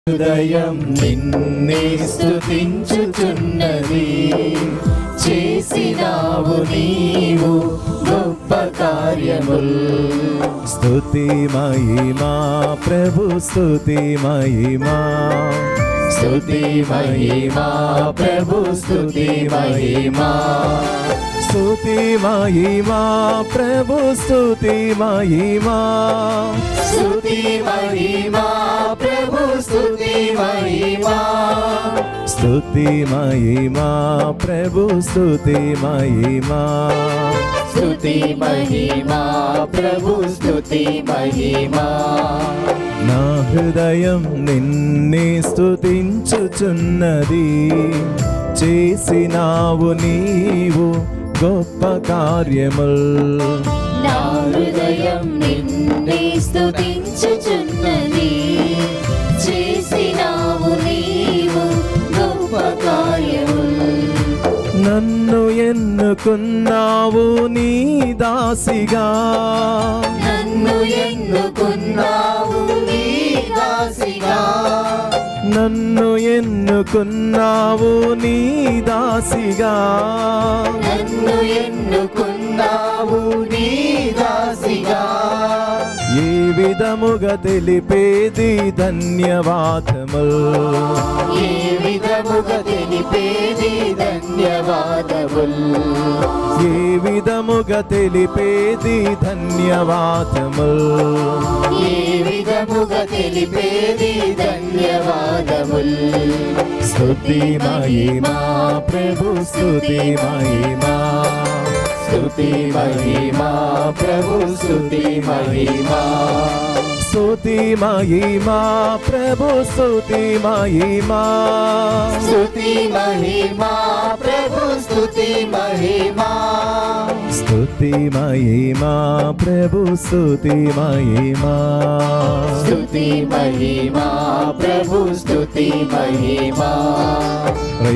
హృదయం నిన్నే స్తుతించుచున్నది, చేసినావు నీవు గొప్ప కార్యముల్. స్తుతి మహిమా ప్రభు, స్తుతి మహిమా, స్తుతి మహిమా ప్రభు, స్తుతి మహిమా, స్తుతి మహిమా ప్రభు, స్తుతి మహిమా, స్తుతి మహిమా ప్రభు, స్తుతి మహిమా, స్తుతి మహిమా ప్రభు, స్తుతి మహిమా, స్తుతి మహిమా ప్రభు, స్తుతి మహిమా. నా హృదయం నిన్నే స్తుతించుచున్నది, చేసినావు నీవు గొప్ప కార్యముల్. నా హృదయం నిన్నే స్తుతించుచున్నది, చేసినావు నీవు గొప్ప కార్యముల్. నన్ను ఎన్నుకున్నావు నీ దాసిగా, నన్ను ఎన్నుకున్నావు నీ దాసిగా, నన్ను ఎన్నుకున్నావు నీ దాసిగా, నన్ను ఎన్నుకున్నావు నీ దాసిగా. ఏ విధముగా తెలిపేది ధన్యవాదముల్, ఏ విధముగా తెలిపేది ధన్యవాదముల్, ఏ విధముగా తెలిపేది ధన్యవాదముల్. ఏ విధముగా తెలిపేది ధన్యవాదముల్. స్తుతి మహిమా ప్రభు, స్తుతి మహిమా, స్తుతి మహిమా ప్రభు, స్తుతి మహిమా, స్తుతి మహిమా ప్రభు, స్తుతి మహిమా, స్తుతి మహిమా ప్రభు, స్తుతి మహిమా, స్తుతి మహిమా ప్రభు, స్తుతి మహిమా, స్తుతి మహిమా ప్రభు, స్తుతి మహిమా.